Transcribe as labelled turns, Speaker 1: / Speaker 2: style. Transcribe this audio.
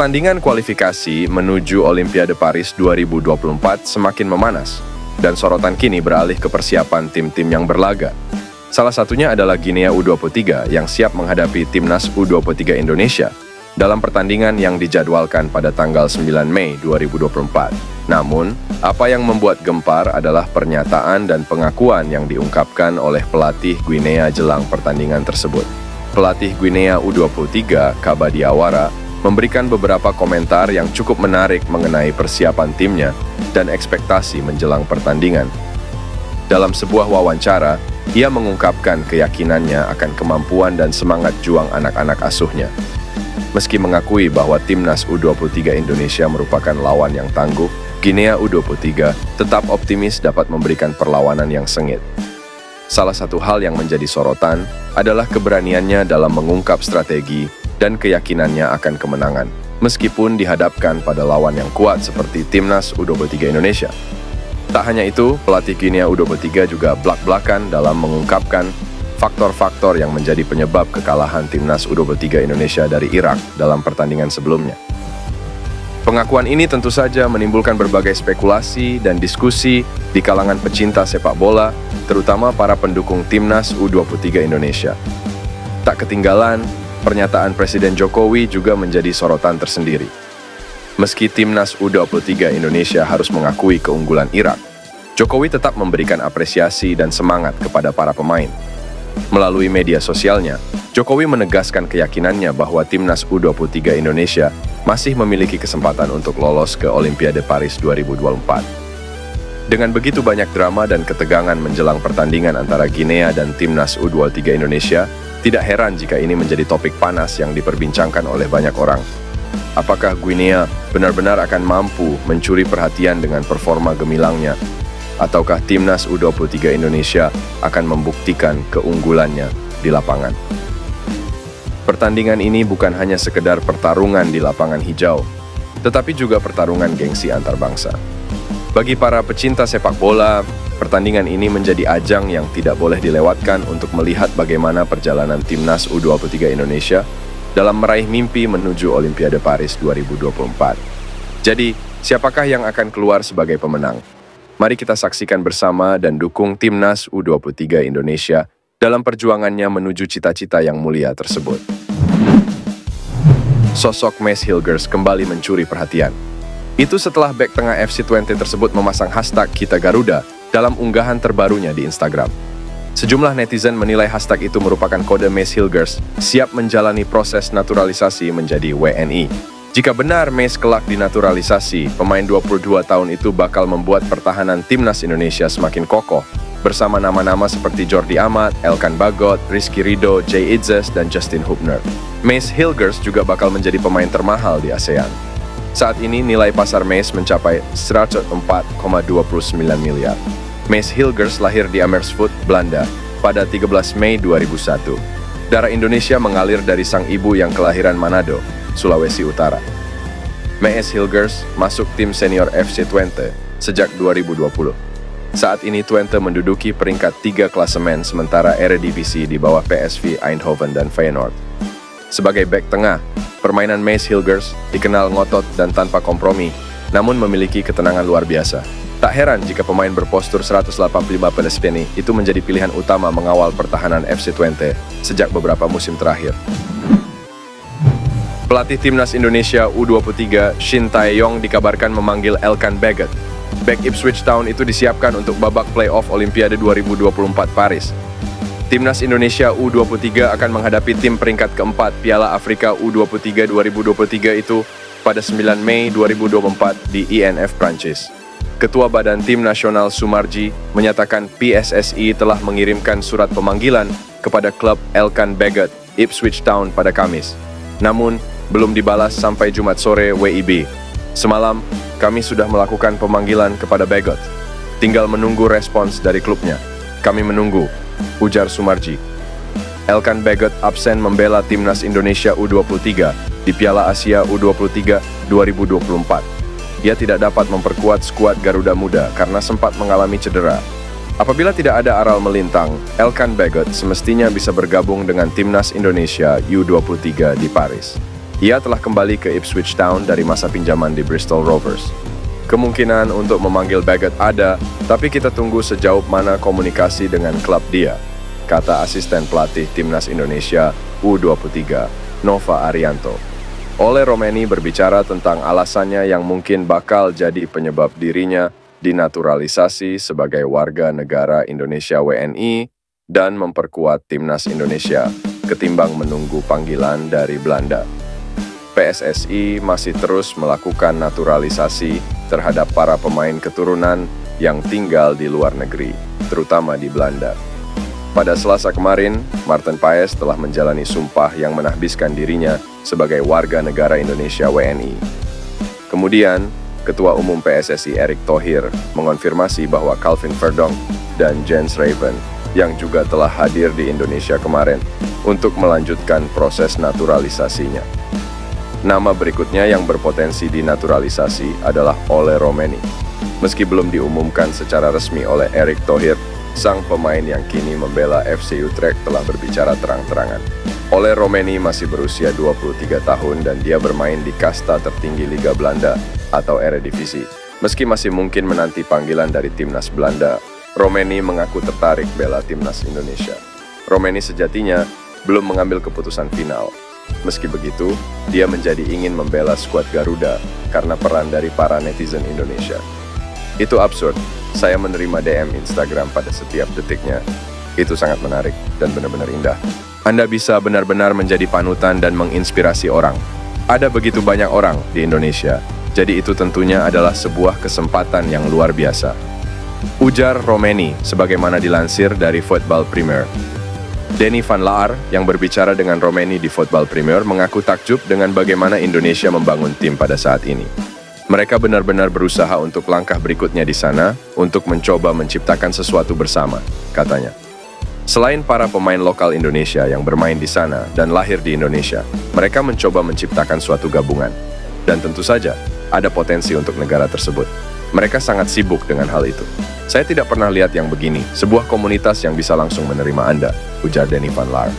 Speaker 1: Pertandingan kualifikasi menuju Olimpiade Paris 2024 semakin memanas, dan sorotan kini beralih ke persiapan tim-tim yang berlaga. Salah satunya adalah Guinea U23 yang siap menghadapi Timnas U23 Indonesia dalam pertandingan yang dijadwalkan pada tanggal 9 Mei 2024. Namun, apa yang membuat gempar adalah pernyataan dan pengakuan yang diungkapkan oleh pelatih Guinea jelang pertandingan tersebut. Pelatih Guinea U23, Kaba Diawara, memberikan beberapa komentar yang cukup menarik mengenai persiapan timnya dan ekspektasi menjelang pertandingan. Dalam sebuah wawancara, ia mengungkapkan keyakinannya akan kemampuan dan semangat juang anak-anak asuhnya. Meski mengakui bahwa Timnas U23 Indonesia merupakan lawan yang tangguh, Guinea U23 tetap optimis dapat memberikan perlawanan yang sengit. Salah satu hal yang menjadi sorotan adalah keberaniannya dalam mengungkap strategi dan keyakinannya akan kemenangan, meskipun dihadapkan pada lawan yang kuat seperti Timnas U23 Indonesia. Tak hanya itu, pelatih Guinea U23 juga blak-blakan dalam mengungkapkan faktor-faktor yang menjadi penyebab kekalahan Timnas U23 Indonesia dari Irak dalam pertandingan sebelumnya. Pengakuan ini tentu saja menimbulkan berbagai spekulasi dan diskusi di kalangan pecinta sepak bola, terutama para pendukung Timnas U23 Indonesia. Tak ketinggalan, pernyataan Presiden Jokowi juga menjadi sorotan tersendiri. Meski Timnas U23 Indonesia harus mengakui keunggulan Irak, Jokowi tetap memberikan apresiasi dan semangat kepada para pemain. Melalui media sosialnya, Jokowi menegaskan keyakinannya bahwa Timnas U23 Indonesia masih memiliki kesempatan untuk lolos ke Olimpiade Paris 2024. Dengan begitu banyak drama dan ketegangan menjelang pertandingan antara Guinea dan Timnas U23 Indonesia, tidak heran jika ini menjadi topik panas yang diperbincangkan oleh banyak orang. Apakah Guinea benar-benar akan mampu mencuri perhatian dengan performa gemilangnya? Ataukah Timnas U23 Indonesia akan membuktikan keunggulannya di lapangan? Pertandingan ini bukan hanya sekedar pertarungan di lapangan hijau, tetapi juga pertarungan gengsi antar bangsa. Bagi para pecinta sepak bola, pertandingan ini menjadi ajang yang tidak boleh dilewatkan untuk melihat bagaimana perjalanan Timnas U23 Indonesia dalam meraih mimpi menuju Olimpiade Paris 2024. Jadi, siapakah yang akan keluar sebagai pemenang? Mari kita saksikan bersama dan dukung Timnas U23 Indonesia dalam perjuangannya menuju cita-cita yang mulia tersebut. Sosok Mace Hilgers kembali mencuri perhatian. Itu setelah bek tengah FC Twente tersebut memasang hashtag Kita Garuda dalam unggahan terbarunya di Instagram. Sejumlah netizen menilai hashtag itu merupakan kode Mace Hilgers siap menjalani proses naturalisasi menjadi WNI. Jika benar Mace kelak dinaturalisasi, pemain 22 tahun itu bakal membuat pertahanan Timnas Indonesia semakin kokoh, bersama nama-nama seperti Jordi Amat, Elkan Bagot, Rizky Ridho, Jay Itzes, dan Justin Hubner. Mace Hilgers juga bakal menjadi pemain termahal di ASEAN. Saat ini nilai pasar Mace mencapai 104,29 miliar. Mace Hilgers lahir di Amersfoort, Belanda, pada 13 Mei 2001. Darah Indonesia mengalir dari sang ibu yang kelahiran Manado, Sulawesi Utara. Mace Hilgers masuk tim senior FC Twente sejak 2020. Saat ini Twente menduduki peringkat 3 klasemen sementara Eredivisie di bawah PSV Eindhoven dan Feyenoord. Sebagai bek tengah, permainan Mace Hilgers dikenal ngotot dan tanpa kompromi, namun memiliki ketenangan luar biasa. Tak heran jika pemain berpostur 185 Pelespeni itu menjadi pilihan utama mengawal pertahanan FC Twente sejak beberapa musim terakhir. Pelatih Timnas Indonesia U23 Shin Tae-yong dikabarkan memanggil Elkan Bagot. Bek Ipswich Town itu disiapkan untuk babak play-off Olimpiade 2024 Paris. Timnas Indonesia U23 akan menghadapi tim peringkat keempat Piala Afrika U23 2023 itu pada 9 Mei 2024 di INF Prancis. Ketua Badan Tim Nasional Sumarji menyatakan PSSI telah mengirimkan surat pemanggilan kepada klub Elkan Bagot Ipswich Town pada Kamis. Namun, belum dibalas sampai Jumat sore WIB. Semalam, kami sudah melakukan pemanggilan kepada Bagot. Tinggal menunggu respons dari klubnya. Kami menunggu, ujar Sumarji. Elkan Bagot absen membela Timnas Indonesia U23 di Piala Asia U23 2024. Ia tidak dapat memperkuat skuad Garuda Muda karena sempat mengalami cedera. Apabila tidak ada aral melintang, Elkan Bagot semestinya bisa bergabung dengan Timnas Indonesia U23 di Paris. Ia telah kembali ke Ipswich Town dari masa pinjaman di Bristol Rovers. Kemungkinan untuk memanggil Baggett ada, tapi kita tunggu sejauh mana komunikasi dengan klub dia, kata asisten pelatih Timnas Indonesia U23, Nova Arianto. Ole Romeni berbicara tentang alasannya yang mungkin bakal jadi penyebab dirinya dinaturalisasi sebagai warga negara Indonesia WNI dan memperkuat Timnas Indonesia ketimbang menunggu panggilan dari Belanda. PSSI masih terus melakukan naturalisasi terhadap para pemain keturunan yang tinggal di luar negeri, terutama di Belanda. Pada Selasa kemarin, Maarten Paes telah menjalani sumpah yang menahbiskan dirinya sebagai warga negara Indonesia WNI. Kemudian, Ketua Umum PSSI Erick Thohir mengonfirmasi bahwa Calvin Verdonk dan Jens Raven yang juga telah hadir di Indonesia kemarin untuk melanjutkan proses naturalisasinya. Nama berikutnya yang berpotensi dinaturalisasi adalah Ole Romeni. Meski belum diumumkan secara resmi oleh Erick Thohir, sang pemain yang kini membela FC Utrecht telah berbicara terang-terangan. Ole Romeni masih berusia 23 tahun dan dia bermain di kasta tertinggi Liga Belanda atau Eredivisie. Meski masih mungkin menanti panggilan dari Timnas Belanda, Romeni mengaku tertarik bela Timnas Indonesia. Romeni sejatinya belum mengambil keputusan final. Meski begitu, dia menjadi ingin membela skuad Garuda karena peran dari para netizen Indonesia. Itu absurd, saya menerima DM Instagram pada setiap detiknya. Itu sangat menarik dan benar-benar indah. Anda bisa benar-benar menjadi panutan dan menginspirasi orang. Ada begitu banyak orang di Indonesia, jadi itu tentunya adalah sebuah kesempatan yang luar biasa. Ujar Romeni, sebagaimana dilansir dari Football Premier. Denny van Laar yang berbicara dengan Romeni di Football Premier mengaku takjub dengan bagaimana Indonesia membangun tim pada saat ini. Mereka benar-benar berusaha untuk langkah berikutnya di sana untuk mencoba menciptakan sesuatu bersama, katanya. Selain para pemain lokal Indonesia yang bermain di sana dan lahir di Indonesia, mereka mencoba menciptakan suatu gabungan. Dan tentu saja, ada potensi untuk negara tersebut. Mereka sangat sibuk dengan hal itu. Saya tidak pernah lihat yang begini, sebuah komunitas yang bisa langsung menerima Anda, ujar Denny van Laar.